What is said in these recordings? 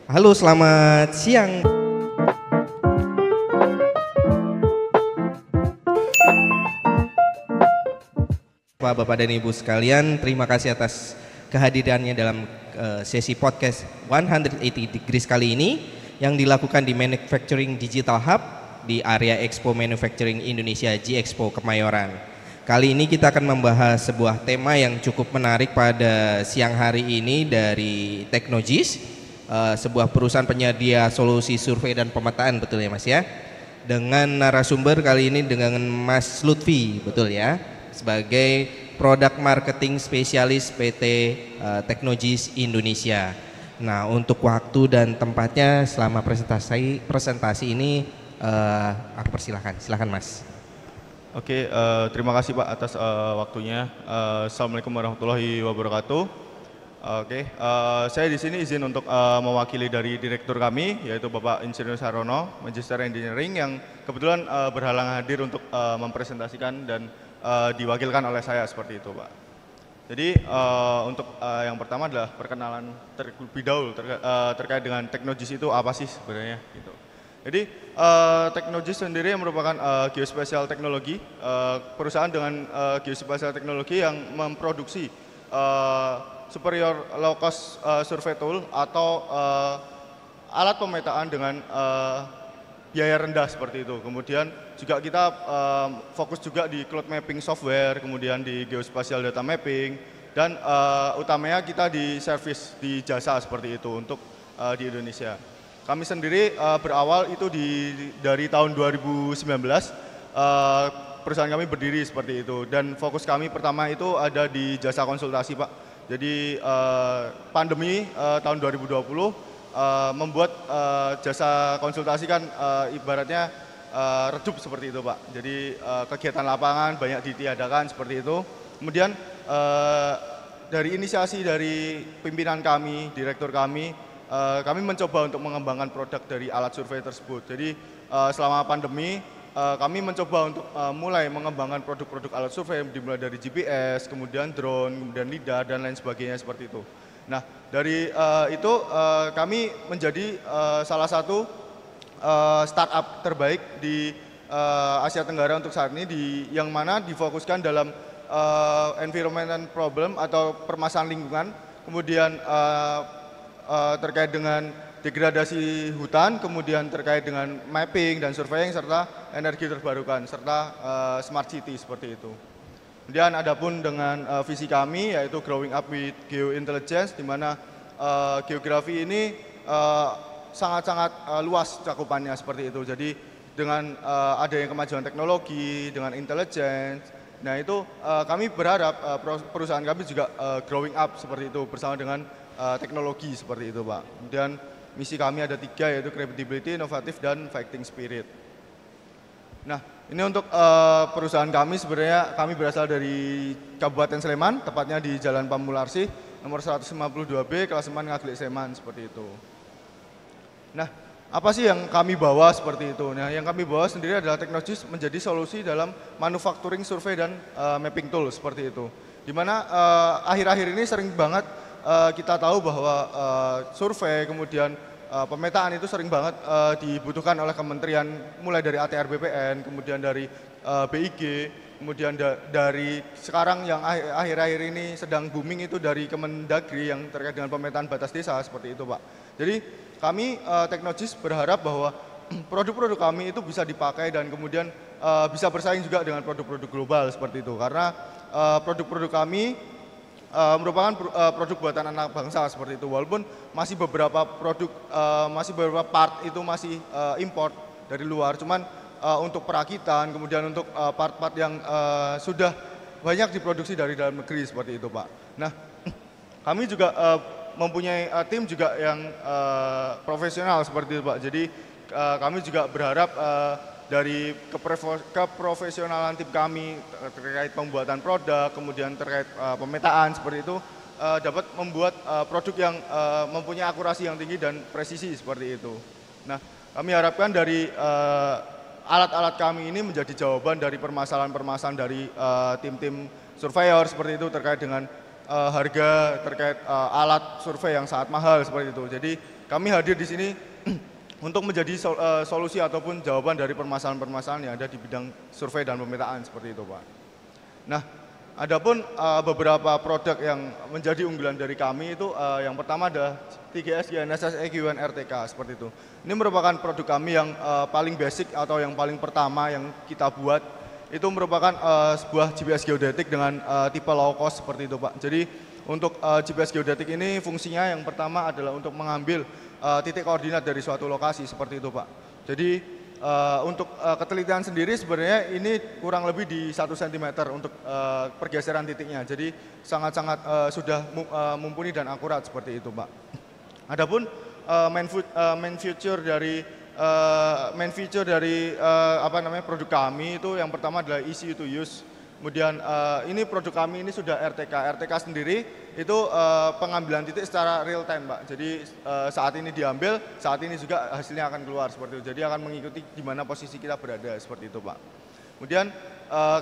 Halo, selamat siang. Bapak dan Ibu sekalian, terima kasih atas kehadirannya dalam sesi podcast 180 Degrees kali ini yang dilakukan di Manufacturing Digital Hub di area Expo Manufacturing Indonesia G-Expo Kemayoran. Kali ini kita akan membahas sebuah tema yang cukup menarik pada siang hari ini dari Teknogis, sebuah perusahaan penyedia solusi survei dan pemetaan, betul ya Mas ya? Dengan narasumber kali ini dengan Mas Lutfi, betul ya? Sebagai Product Marketing Spesialis PT Teknogis Indonesia. Nah, untuk waktu dan tempatnya selama presentasi ini aku persilahkan. Silakan Mas. Oke, terima kasih Pak atas waktunya. Assalamualaikum warahmatullahi wabarakatuh. Oke, saya di sini izin untuk mewakili dari direktur kami, yaitu Bapak Insinyur Sarono, Magister Engineering, yang kebetulan berhalangan hadir untuk mempresentasikan dan diwakilkan oleh saya seperti itu Pak. Jadi untuk yang pertama adalah perkenalan terlebih dahulu terkait dengan Teknogis itu apa sih sebenarnya gitu. Jadi Teknogis sendiri merupakan geospatial teknologi, perusahaan dengan geospatial teknologi yang memproduksi superior low cost survey tool atau alat pemetaan dengan biaya rendah seperti itu. Kemudian juga kita fokus juga di cloud mapping software, kemudian di geospatial data mapping, dan utamanya kita di service, di jasa seperti itu untuk di Indonesia. Kami sendiri berawal itu dari tahun 2019, perusahaan kami berdiri seperti itu, dan fokus kami pertama itu ada di jasa konsultasi Pak. Jadi pandemi tahun 2020 membuat jasa konsultasi kan ibaratnya redup seperti itu Pak. Jadi kegiatan lapangan banyak ditiadakan seperti itu. Kemudian dari inisiasi dari pimpinan kami, direktur kami mencoba untuk mengembangkan produk dari alat survei tersebut. Jadi selama pandemi kami mencoba untuk mulai mengembangkan produk-produk alat survei dimulai dari GPS, kemudian drone, kemudian LiDAR dan lain sebagainya seperti itu. Nah dari itu kami menjadi salah satu startup terbaik di Asia Tenggara untuk saat ini, yang mana difokuskan dalam environmental problem atau permasalahan lingkungan, kemudian terkait dengan degradasi hutan, kemudian terkait dengan mapping dan surveying, serta energi terbarukan, serta smart city seperti itu. Kemudian adapun dengan visi kami yaitu growing up with geointelligence, di mana geografi ini sangat-sangat luas cakupannya seperti itu. Jadi dengan adanya kemajuan teknologi, dengan intelligence, nah itu kami berharap perusahaan kami juga growing up seperti itu bersama dengan teknologi seperti itu Pak. Kemudian misi kami ada 3, yaitu credibility, inovatif, dan fighting spirit. Nah ini untuk perusahaan kami, sebenarnya kami berasal dari Kabupaten Sleman, tepatnya di Jalan Pamularsi, nomor 152B, Klasemen Ngaglik Sleman, seperti itu. Nah apa sih yang kami bawa seperti itu? Nah yang kami bawa sendiri adalah Teknogis menjadi solusi dalam manufacturing survei dan mapping tool seperti itu. Dimana akhir-akhir ini sering banget kita tahu bahwa survei kemudian pemetaan itu sering banget dibutuhkan oleh kementerian, mulai dari ATR BPN, kemudian dari BIG, kemudian dari sekarang yang akhir-akhir ini sedang booming itu dari Kemendagri yang terkait dengan pemetaan batas desa seperti itu Pak. Jadi kami Teknogis berharap bahwa produk-produk kami itu bisa dipakai dan kemudian bisa bersaing juga dengan produk-produk global seperti itu, karena produk-produk kami merupakan produk buatan anak bangsa seperti itu, walaupun masih beberapa produk, masih beberapa part itu masih import dari luar, cuman untuk perakitan, kemudian untuk part-part yang sudah banyak diproduksi dari dalam negeri seperti itu Pak. Nah kami juga mempunyai tim juga yang profesional seperti itu Pak, jadi kami juga berharap dari keprofesionalan tim kami terkait pembuatan produk, kemudian terkait pemetaan seperti itu dapat membuat produk yang mempunyai akurasi yang tinggi dan presisi seperti itu. Nah, kami harapkan dari alat-alat kami ini menjadi jawaban dari permasalahan-permasalahan dari tim-tim surveyor seperti itu terkait dengan harga terkait alat survei yang sangat mahal seperti itu. Jadi kami hadir di sini untuk menjadi solusi ataupun jawaban dari permasalahan-permasalahan yang ada di bidang survei dan pemetaan seperti itu, Pak. Nah, adapun beberapa produk yang menjadi unggulan dari kami itu yang pertama adalah 3S GNSS EQN RTK seperti itu. Ini merupakan produk kami yang paling basic atau yang paling pertama yang kita buat. Itu merupakan sebuah GPS geodetik dengan tipe low cost seperti itu, Pak. Jadi untuk GPS geodetik ini fungsinya yang pertama adalah untuk mengambil titik koordinat dari suatu lokasi seperti itu, Pak. Jadi untuk ketelitian sendiri sebenarnya ini kurang lebih di 1 cm untuk pergeseran titiknya. Jadi sangat-sangat sudah mumpuni dan akurat seperti itu, Pak. Adapun main feature dari produk kami itu yang pertama adalah easy to use. Kemudian ini produk kami ini sudah RTK. RTK sendiri itu pengambilan titik secara real time, Pak. Jadi saat ini diambil, saat ini juga hasilnya akan keluar seperti itu. Jadi akan mengikuti di mana posisi kita berada seperti itu, Pak. Kemudian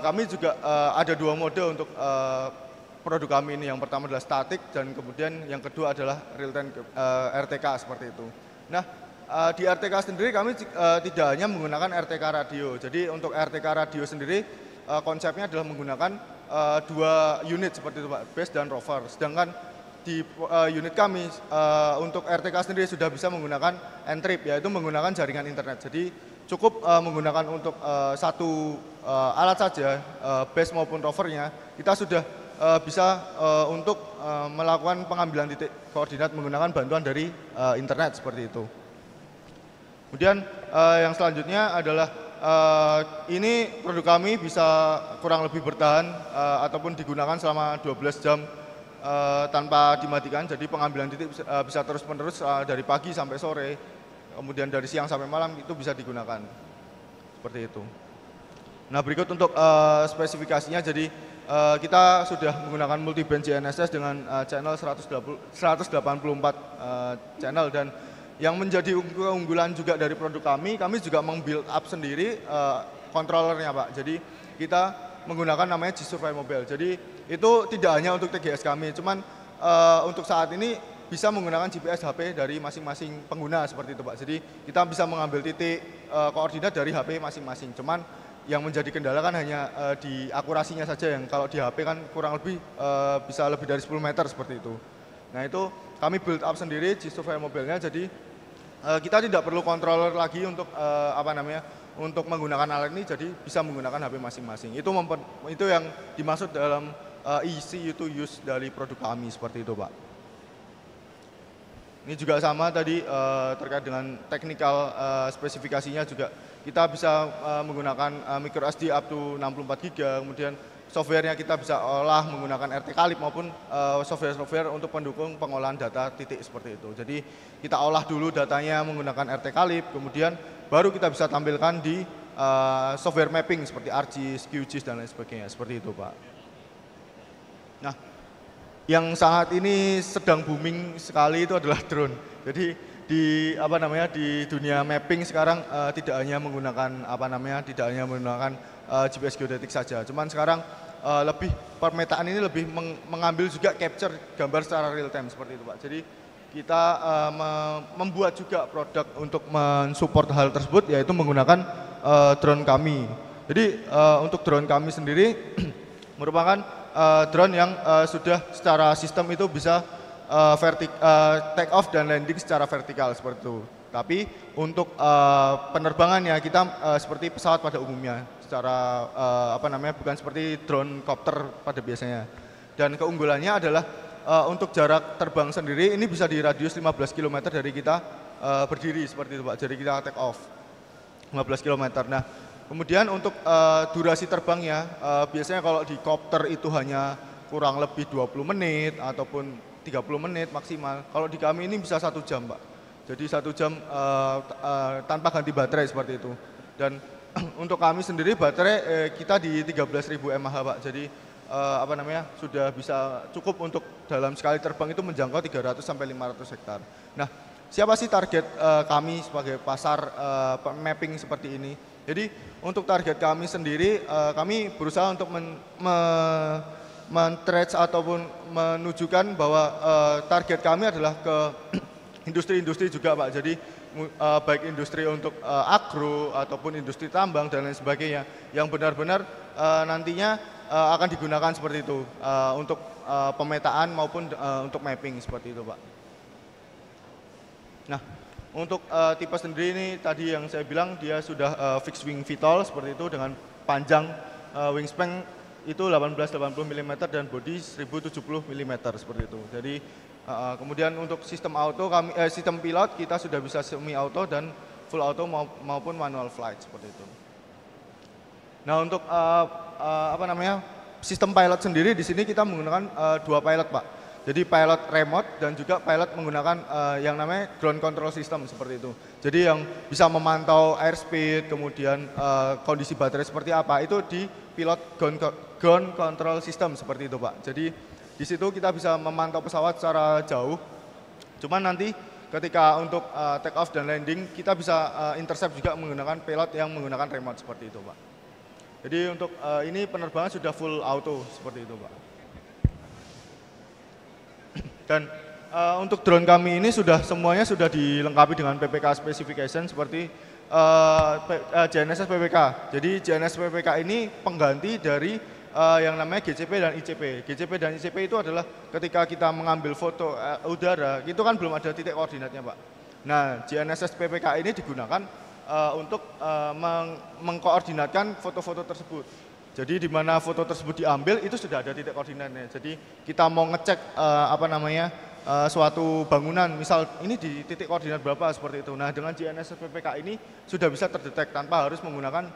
kami juga ada 2 mode untuk produk kami ini. Yang pertama adalah statik dan kemudian yang kedua adalah real time RTK seperti itu. Nah, di RTK sendiri kami tidak hanya menggunakan RTK radio. Jadi untuk RTK radio sendiri konsepnya adalah menggunakan 2 unit seperti itu, Pak, base dan rover. Sedangkan di unit kami untuk RTK sendiri sudah bisa menggunakan N-trip, yaitu menggunakan jaringan internet. Jadi cukup menggunakan untuk satu alat saja, base maupun rovernya, kita sudah bisa untuk melakukan pengambilan titik koordinat menggunakan bantuan dari internet seperti itu. Kemudian yang selanjutnya adalah ini produk kami bisa kurang lebih bertahan ataupun digunakan selama 12 jam tanpa dimatikan. Jadi pengambilan titik bisa terus-menerus dari pagi sampai sore, kemudian dari siang sampai malam itu bisa digunakan. Seperti itu. Nah, berikut untuk spesifikasinya. Jadi kita sudah menggunakan multiband GNSS dengan channel 184 channel, dan yang menjadi keunggulan juga dari produk kami juga meng-build up sendiri controllernya, Pak. Jadi kita menggunakan namanya G-Survey Mobile. Jadi itu tidak hanya untuk TGS kami, cuman untuk saat ini bisa menggunakan GPS HP dari masing-masing pengguna seperti itu, Pak. Jadi kita bisa mengambil titik koordinat dari HP masing-masing. Cuman yang menjadi kendala kan hanya di akurasinya saja, yang kalau di HP kan kurang lebih bisa lebih dari 10 meter seperti itu. Nah, itu kami build up sendiri G-Survey Mobile-nya. Jadi kita tidak perlu controller lagi untuk untuk menggunakan alat ini, jadi bisa menggunakan HP masing-masing. Itu yang dimaksud dalam easy to use dari produk kami seperti itu, Pak. Ini juga sama tadi terkait dengan technical spesifikasinya juga. Kita bisa menggunakan micro SD up to 64 GB, kemudian softwarenya kita bisa olah menggunakan RTK-lib maupun software untuk pendukung pengolahan data titik seperti itu. Jadi kita olah dulu datanya menggunakan RTK-lib, kemudian baru kita bisa tampilkan di software mapping seperti ArcGIS, QGIS dan lain sebagainya, seperti itu, Pak. Nah, yang saat ini sedang booming sekali itu adalah drone. Jadi di dunia mapping sekarang tidak hanya menggunakan GPS geodetik saja. Cuman sekarang lebih permetaan ini lebih mengambil juga capture gambar secara real time seperti itu, Pak. Jadi kita membuat juga produk untuk mensupport hal tersebut, yaitu menggunakan drone kami. Jadi untuk drone kami sendiri merupakan drone yang sudah secara sistem itu bisa take off dan landing secara vertikal seperti itu. Tapi untuk penerbangannya kita seperti pesawat pada umumnya, secara bukan seperti drone copter pada biasanya. Dan keunggulannya adalah untuk jarak terbang sendiri ini bisa di radius 15 km dari kita berdiri seperti itu, Pak. Jadi kita take off 15 km. Nah, kemudian untuk durasi terbangnya biasanya kalau di copter itu hanya kurang lebih 20 menit ataupun 30 menit maksimal. Kalau di kami ini bisa 1 jam, Pak. Jadi 1 jam tanpa ganti baterai seperti itu. Dan untuk kami sendiri baterai kita di 13.000 mAh, Pak. Jadi sudah bisa cukup untuk dalam sekali terbang itu menjangkau 300 sampai 500 hektar. Nah, siapa sih target kami sebagai pasar mapping seperti ini? Jadi untuk target kami sendiri, kami berusaha untuk men-trace ataupun menunjukkan bahwa target kami adalah ke industri-industri juga Pak. Jadi baik industri untuk agro ataupun industri tambang dan lain sebagainya yang benar-benar nantinya akan digunakan seperti itu untuk pemetaan maupun untuk mapping seperti itu Pak. Nah, untuk tipe sendiri ini tadi yang saya bilang dia sudah fixed wing VTOL seperti itu dengan panjang wingspan itu 1880 mm dan body 1070 mm seperti itu. Jadi kemudian untuk sistem auto sistem pilot kita sudah bisa semi auto dan full auto maupun manual flight seperti itu. Nah, untuk sistem pilot sendiri di sini kita menggunakan dua pilot Pak. Jadi pilot remote dan juga pilot menggunakan yang namanya ground control system seperti itu. Jadi yang bisa memantau airspeed, kemudian kondisi baterai seperti apa, itu di pilot ground control system seperti itu Pak. Jadi di situ kita bisa memantau pesawat secara jauh. Cuman nanti ketika untuk take off dan landing kita bisa intercept juga menggunakan pilot yang menggunakan remote seperti itu Pak. Jadi untuk ini penerbangan sudah full auto seperti itu Pak. Dan untuk drone kami ini semuanya sudah dilengkapi dengan PPK specification seperti GNSS PPK. Jadi GNSS PPK ini pengganti dari yang namanya GCP dan ICP. GCP dan ICP itu adalah ketika kita mengambil foto udara, itu kan belum ada titik koordinatnya Pak. Nah, GNSS PPK ini digunakan untuk mengkoordinatkan foto-foto tersebut. Jadi di mana foto tersebut diambil itu sudah ada titik koordinatnya. Jadi kita mau ngecek suatu bangunan, misal ini di titik koordinat berapa seperti itu. Nah, dengan GNSS PPK ini sudah bisa terdetek tanpa harus menggunakan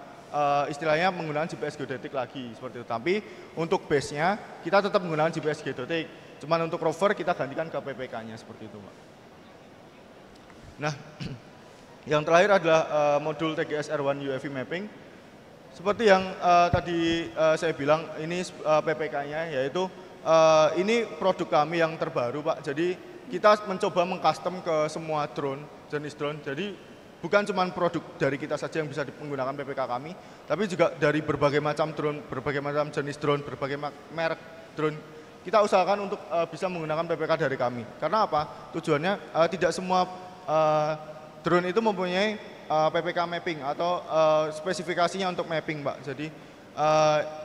istilahnya menggunakan GPS geodetik lagi seperti itu. Tapi untuk base-nya kita tetap menggunakan GPS geodetik. Cuman untuk rover kita gantikan ke PPK-nya seperti itu, Pak. Nah, yang terakhir adalah modul TGS R1 UAV mapping. Seperti yang tadi saya bilang, ini PPK-nya yaitu ini produk kami yang terbaru Pak. Jadi kita mencoba mengcustom ke semua jenis drone. Jadi bukan cuma produk dari kita saja yang bisa menggunakan PPK kami, tapi juga dari berbagai macam drone, berbagai macam jenis drone, berbagai merek drone. Kita usahakan untuk bisa menggunakan PPK dari kami. Karena apa? Tujuannya tidak semua drone itu mempunyai PPK mapping atau spesifikasinya untuk mapping Pak. Jadi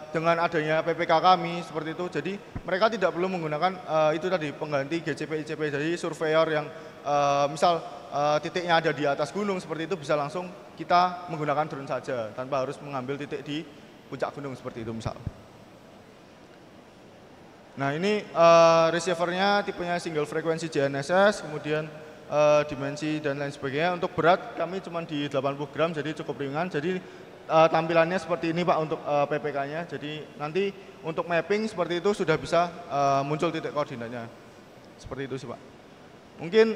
dengan adanya PPK kami seperti itu, jadi mereka tidak perlu menggunakan itu tadi pengganti GCP, ICP. Jadi surveyor yang misal titiknya ada di atas gunung seperti itu bisa langsung kita menggunakan drone saja tanpa harus mengambil titik di puncak gunung seperti itu misal. Nah, ini receivernya tipenya single frequency GNSS, kemudian dimensi dan lain sebagainya. Untuk berat kami cuma di 80 gram jadi cukup ringan. Jadi tampilannya seperti ini Pak untuk PPK-nya. Jadi nanti untuk mapping seperti itu sudah bisa muncul titik koordinatnya. Seperti itu sih Pak. Mungkin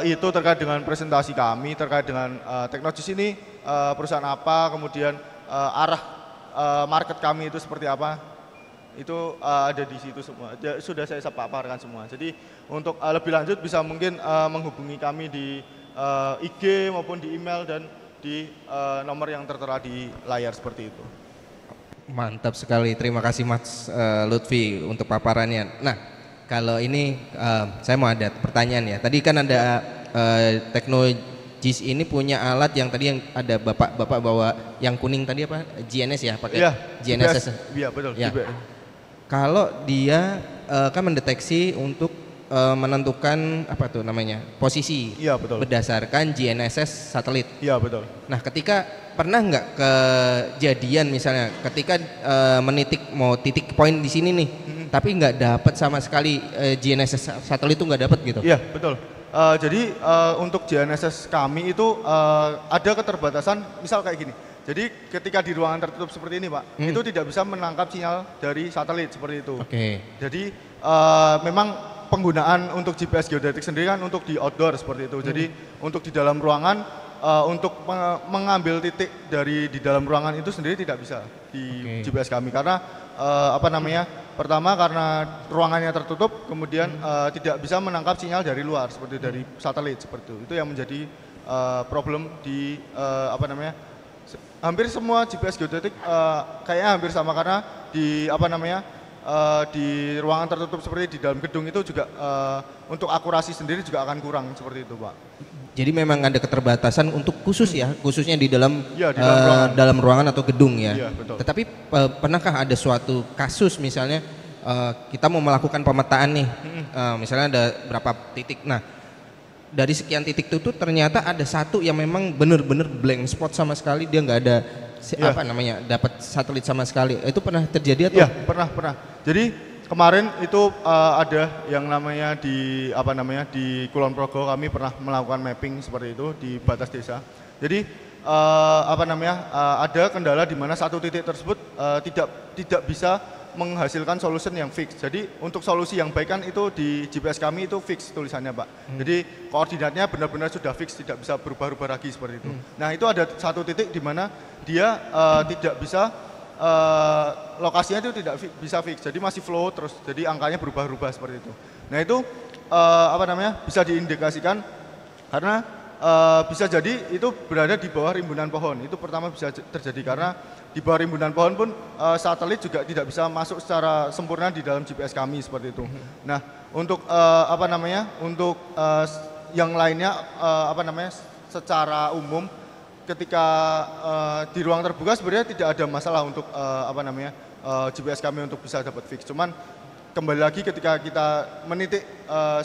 itu terkait dengan presentasi kami, terkait dengan teknologi ini perusahaan apa, kemudian arah market kami itu seperti apa. Itu ada di situ semua, sudah saya paparkan semua. Jadi untuk lebih lanjut bisa mungkin menghubungi kami di IG maupun di email dan di nomor yang tertera di layar seperti itu. Mantap sekali, terima kasih Mas Lutfi untuk paparannya. Nah, kalau ini saya mau ada pertanyaan ya. Tadi kan ada teknologis ini punya alat yang tadi yang ada bapak bawa yang kuning tadi apa? GNS ya, pakai ya, GNSS. Iya betul. Ya. Kalau dia kan mendeteksi untuk menentukan apa tuh namanya posisi, iya, betul. Berdasarkan GNSS satelit. Iya betul. Nah, ketika pernah nggak kejadian misalnya ketika mau titik poin di sini nih, tapi nggak dapat sama sekali GNSS satelit itu nggak dapat gitu? Iya betul. Jadi untuk GNSS kami itu ada keterbatasan, misal kayak gini. Jadi ketika di ruangan tertutup seperti ini Pak, itu tidak bisa menangkap sinyal dari satelit seperti itu. Jadi memang penggunaan untuk GPS geodetik sendiri kan untuk di outdoor seperti itu. Jadi untuk di dalam ruangan, untuk mengambil titik dari di dalam ruangan itu sendiri tidak bisa di GPS kami. Karena pertama karena ruangannya tertutup, kemudian tidak bisa menangkap sinyal dari luar seperti dari satelit seperti itu. Itu yang menjadi problem di hampir semua GPS geodetik kayaknya hampir sama karena di di ruangan tertutup seperti di dalam gedung itu juga untuk akurasi sendiri juga akan kurang seperti itu, Pak. Jadi memang ada keterbatasan untuk khusus ya, khususnya di dalam Ya, di dalam ruangan. dalam ruangan atau gedung ya. Iya, betul. Tetapi pernahkah ada suatu kasus misalnya kita mau melakukan pemetaan nih, misalnya ada berapa titik. Nah, dari sekian titik itu tuh ternyata ada satu yang memang benar-benar blank spot sama sekali, dia nggak ada Iya. apa namanya, dapat satelit sama sekali. Itu pernah terjadi atau? Iya, pernah. Jadi kemarin itu ada yang namanya di di Kulon Progo, kami pernah melakukan mapping seperti itu di batas desa. Jadi ada kendala di mana satu titik tersebut tidak bisa menghasilkan solution yang fix. Jadi untuk solusi yang baik kan itu di GPS kami itu fix tulisannya, Pak. Jadi koordinatnya benar-benar sudah fix, tidak bisa berubah-ubah lagi seperti itu. Nah, itu ada satu titik di mana dia tidak bisa lokasinya itu tidak bisa fix, jadi masih flow terus, jadi angkanya berubah-ubah seperti itu. Nah, itu bisa diindikasikan karena bisa jadi itu berada di bawah rimbunan pohon. Itu pertama bisa terjadi karena di bawah rimbunan pohon pun satelit juga tidak bisa masuk secara sempurna di dalam GPS kami seperti itu. Nah, untuk untuk yang lainnya secara umum ketika di ruang terbuka sebenarnya tidak ada masalah untuk GPS kami untuk bisa dapat fix. Cuman kembali lagi ketika kita menitik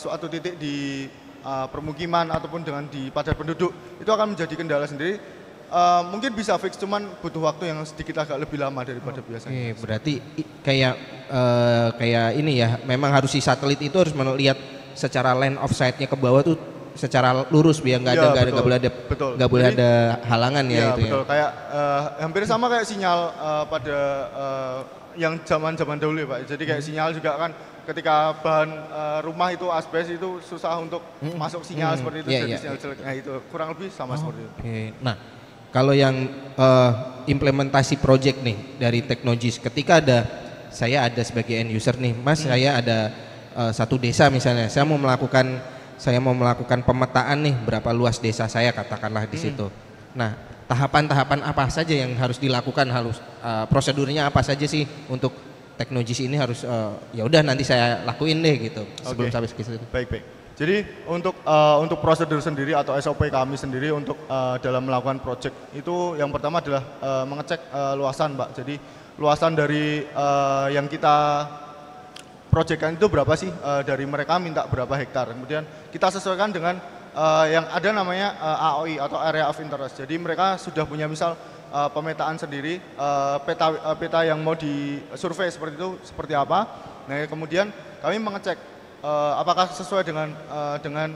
suatu titik di permukiman ataupun di padat penduduk, itu akan menjadi kendala sendiri. Mungkin bisa fix, cuman butuh waktu yang sedikit agak lebih lama daripada biasanya. Berarti kayak ini ya, memang harus si satelit itu harus melihat secara line of sight-nya ke bawah tuh secara lurus biar nggak boleh ada halangan ya itu betul. ya. Kayak hampir sama kayak sinyal pada yang zaman-zaman dahulu ya, Pak. Jadi kayak sinyal juga kan ketika bahan rumah itu asbes itu susah untuk masuk sinyal seperti itu, jadi sinyal jelek. Nah, itu kurang lebih sama seperti itu. Nah, kalau yang implementasi project nih dari Teknogis, ketika saya ada sebagai end user nih, Mas, saya ada satu desa misalnya, saya mau melakukan pemetaan nih berapa luas desa saya katakanlah di situ. Nah, tahapan-tahapan apa saja yang harus dilakukan, prosedurnya apa saja sih untuk Teknogis ini harus ya udah nanti saya lakuin deh gitu sebelum sampai ke situ. Baik. Jadi untuk prosedur sendiri atau SOP kami sendiri untuk dalam melakukan project itu yang pertama adalah mengecek luasan, Pak. Jadi luasan dari yang kita projectkan itu berapa sih, dari mereka minta berapa hektar. Kemudian kita sesuaikan dengan yang ada namanya AOI atau Area of Interest. Jadi mereka sudah punya misal pemetaan sendiri, peta yang mau disurvei seperti itu seperti apa. Nah, kemudian kami mengecek apakah sesuai dengan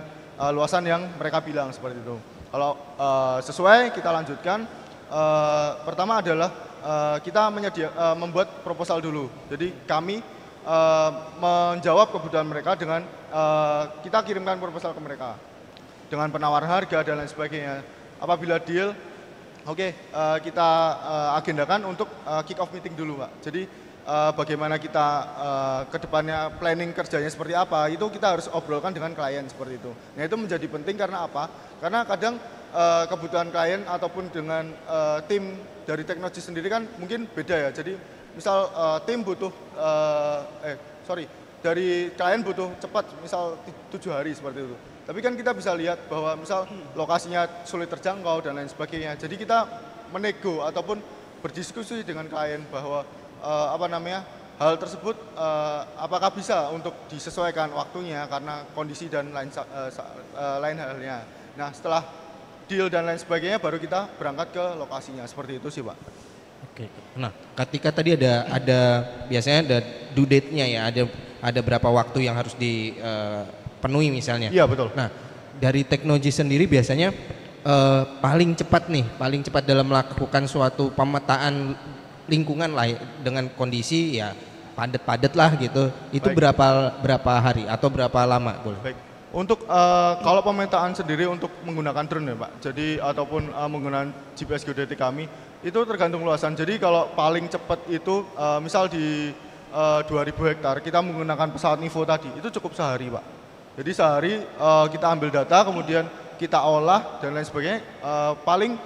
luasan yang mereka bilang seperti itu. Kalau sesuai kita lanjutkan. Pertama adalah kita membuat proposal dulu. Jadi kami menjawab kebutuhan mereka dengan kita kirimkan proposal ke mereka dengan penawaran harga dan lain sebagainya. Apabila deal, kita agendakan untuk kick off meeting dulu, Pak. Jadi bagaimana kita ke depannya planning kerjanya seperti apa, itu kita harus obrolkan dengan klien seperti itu. Nah, itu menjadi penting karena apa? Karena kadang kebutuhan klien ataupun dengan tim dari Teknogis sendiri kan mungkin beda ya. Jadi misal tim butuh dari klien butuh cepat misal 7 hari seperti itu. Tapi kan kita bisa lihat bahwa misal lokasinya sulit terjangkau dan lain sebagainya. Jadi kita menego ataupun berdiskusi dengan klien bahwa hal tersebut apakah bisa untuk disesuaikan waktunya karena kondisi dan lain halnya. Nah, setelah deal dan lain sebagainya baru kita berangkat ke lokasinya, seperti itu sih, Pak. Oke. Nah, ketika tadi biasanya ada due date-nya ya, ada berapa waktu yang harus dipenuhi misalnya. Iya, betul. Nah, dari Teknogis sendiri biasanya paling cepat dalam melakukan suatu pemetaan lingkungan lah dengan kondisi ya padat-padat lah gitu. Itu berapa hari atau berapa lama boleh? Baik. Untuk kalau pemetaan sendiri untuk menggunakan drone ya, Pak. Jadi ataupun menggunakan GPS geodetik kami itu tergantung luasan. Jadi kalau paling cepat itu misal di 2000 hektar kita menggunakan pesawat Nivo tadi itu cukup sehari, Pak. Jadi sehari kita ambil data kemudian kita olah dan lain sebagainya, paling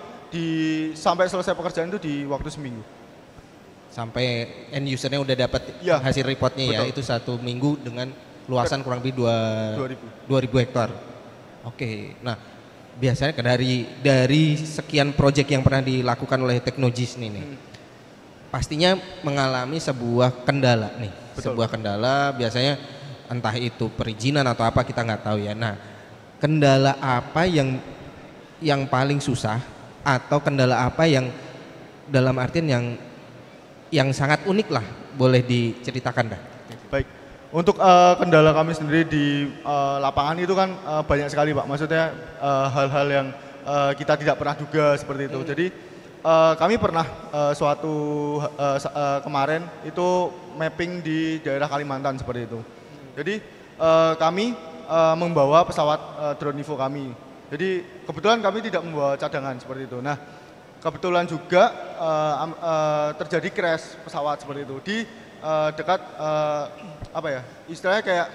sampai selesai pekerjaan itu di waktu seminggu. sampai end usernya udah dapat Ya, hasil reportnya ya, betul. itu 1 minggu dengan luasan kurang lebih 2.000 hektar. Oke, nah biasanya dari sekian proyek yang pernah dilakukan oleh Teknogis nih, pastinya mengalami sebuah kendala nih, Betul. sebuah kendala biasanya entah itu perizinan atau apa kita nggak tahu ya. Nah, kendala apa yang paling susah atau kendala apa yang dalam artian yang sangat unik lah, boleh diceritakan dah. Baik, untuk kendala kami sendiri di lapangan itu kan banyak sekali Pak, maksudnya hal-hal yang kita tidak pernah duga seperti itu. Jadi kami pernah kemarin itu mapping di daerah Kalimantan seperti itu. Jadi kami membawa pesawat drone Nivo kami. Jadi kebetulan kami tidak membawa cadangan seperti itu. Nah, kebetulan juga terjadi crash pesawat seperti itu di dekat apa ya, istilahnya kayak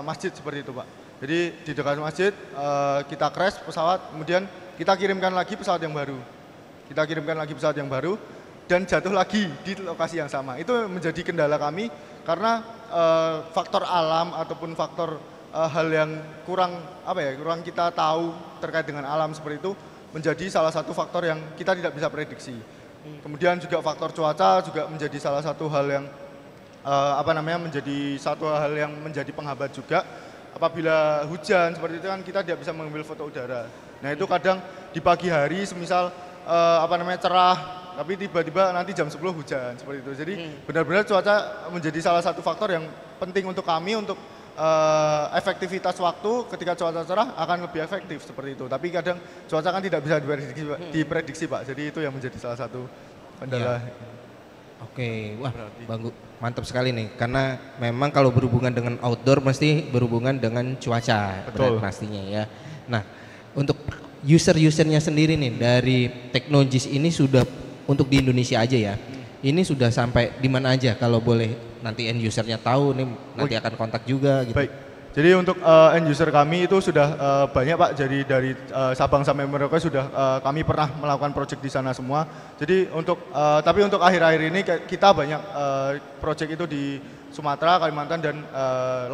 masjid seperti itu Pak. Jadi di dekat masjid kita crash pesawat, kemudian kita kirimkan lagi pesawat yang baru. Kita kirimkan lagi pesawat yang baru dan jatuh lagi di lokasi yang sama. Itu menjadi kendala kami karena faktor alam ataupun faktor hal yang kurang kurang kita tahu terkait dengan alam seperti itu menjadi salah satu faktor yang kita tidak bisa prediksi. Kemudian juga faktor cuaca juga menjadi salah satu hal yang menjadi satu hal yang menjadi penghambat juga. Apabila hujan seperti itu kan kita tidak bisa mengambil foto udara. Nah, itu kadang di pagi hari semisal cerah, tapi tiba-tiba nanti jam 10 hujan seperti itu. Jadi benar-benar cuaca menjadi salah satu faktor yang penting untuk kami untuk efektivitas waktu. Ketika cuaca cerah akan lebih efektif seperti itu. Tapi kadang cuaca kan tidak bisa diprediksi Pak. Jadi itu yang menjadi salah satu kendala. Ya. Oke, wah mantap sekali nih. Karena memang kalau berhubungan dengan outdoor mesti berhubungan dengan cuaca. Betul. Pastinya ya. Nah, untuk usernya sendiri nih dari Teknogis ini sudah untuk di Indonesia aja ya. Ini sudah sampai di mana aja kalau boleh nanti end usernya tahu nih, nanti akan kontak juga gitu. Baik. Jadi untuk end user kami itu sudah banyak Pak. Jadi dari Sabang sampai Merauke sudah kami pernah melakukan project di sana semua. Jadi tapi untuk akhir-akhir ini kita banyak project itu di Sumatera, Kalimantan dan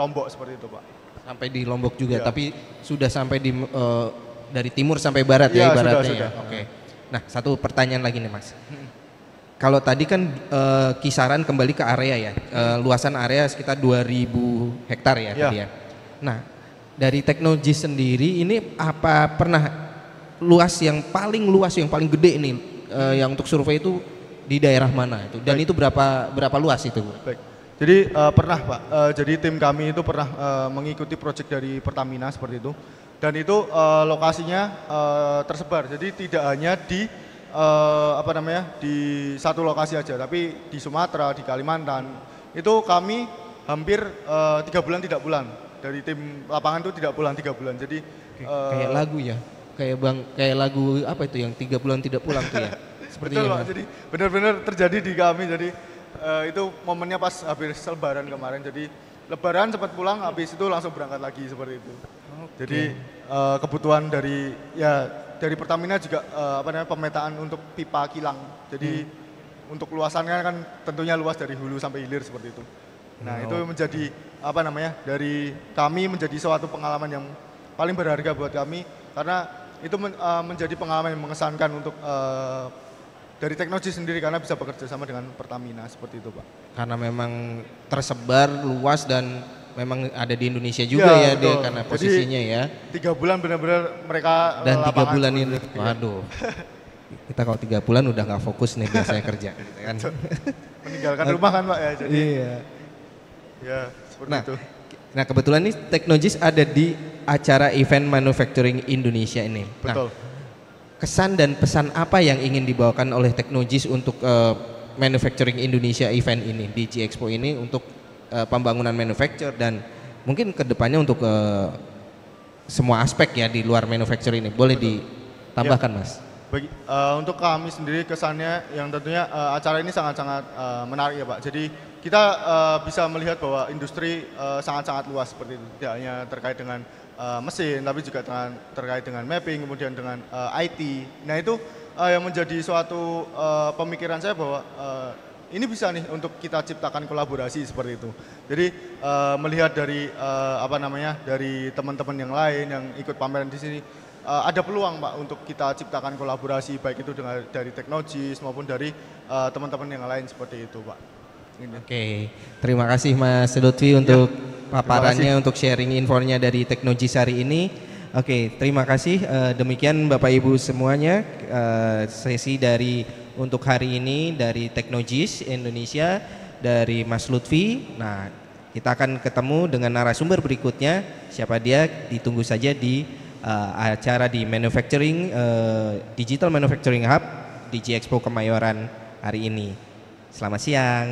Lombok seperti itu Pak. Sampai di Lombok juga, Ya. tapi sudah sampai di dari timur sampai barat ya, Ya, ibaratnya. sudah. Ya. Oke. Nah, satu pertanyaan lagi nih Mas. Kalau tadi kan kisaran kembali ke area ya, luasan area sekitar 2.000 hektar ya, Ya. tadi ya. Nah, dari Teknogis sendiri ini apa pernah yang paling gede ini yang untuk survei itu di daerah mana itu? Dan Baik. itu berapa luas itu? Baik. Jadi pernah Pak, jadi tim kami itu pernah mengikuti proyek dari Pertamina seperti itu. Dan itu lokasinya tersebar, jadi tidak hanya di di satu lokasi aja, tapi di Sumatera, di Kalimantan. Itu kami hampir 3 bulan tidak pulang. Dari tim lapangan itu tidak pulang 3 bulan. Jadi Kayak lagu ya, kayak lagu apa itu yang 3 bulan tidak pulang tuh ya? Sepertinya. betul Pak, jadi benar-benar terjadi di kami. Jadi itu momennya pas habis lebaran kemarin. Jadi lebaran sempat pulang, habis itu langsung berangkat lagi seperti itu. Jadi kebutuhan dari Pertamina juga pemetaan untuk pipa kilang. Jadi untuk luasannya kan tentunya luas dari hulu sampai hilir seperti itu. Nah, itu menjadi dari kami menjadi suatu pengalaman yang paling berharga buat kami karena itu menjadi pengalaman yang mengesankan untuk dari Teknogis sendiri karena bisa bekerja sama dengan Pertamina seperti itu Pak. Karena memang tersebar luas dan memang ada di Indonesia juga ya dia karena posisinya ya. 3 bulan benar-benar mereka Dan 3 lapangan bulan seperti ini, itu. waduh. Kita kalau 3 bulan udah nggak fokus nih biasanya kerja, gitu kan. Meninggalkan rumah kan Pak ya. Jadi Iya. ya seperti Nah, itu. nah kebetulan nih Teknogis ada di acara event manufacturing Indonesia ini. Betul. Nah, kesan dan pesan apa yang ingin dibawakan oleh Teknogis untuk manufacturing Indonesia event ini di G-Expo ini untuk pembangunan manufacture dan mungkin kedepannya untuk semua aspek ya di luar manufacture ini. Boleh ditambahkan Mas? Untuk kami sendiri kesannya yang tentunya acara ini sangat-sangat menarik ya Pak. Jadi kita bisa melihat bahwa industri sangat-sangat luas seperti itu. Tidak hanya terkait dengan mesin, tapi juga terkait dengan mapping, kemudian dengan IT. Nah itu yang menjadi suatu pemikiran saya bahwa ini bisa nih untuk kita ciptakan kolaborasi seperti itu. Jadi melihat dari dari teman-teman yang lain yang ikut pameran di sini, ada peluang Pak untuk kita ciptakan kolaborasi baik itu dari Teknogis maupun dari teman-teman yang lain seperti itu Pak. Ini. Oke, terima kasih Mas Lutfi untuk paparannya, untuk sharing infonya dari Teknogis hari ini. Oke, terima kasih. Demikian Bapak Ibu semuanya, sesi untuk hari ini dari Teknogis Indonesia, dari Mas Lutfi. Nah, kita akan ketemu dengan narasumber berikutnya. Siapa dia? Ditunggu saja di acara di Digital Manufacturing Hub di G Expo Kemayoran hari ini. Selamat siang.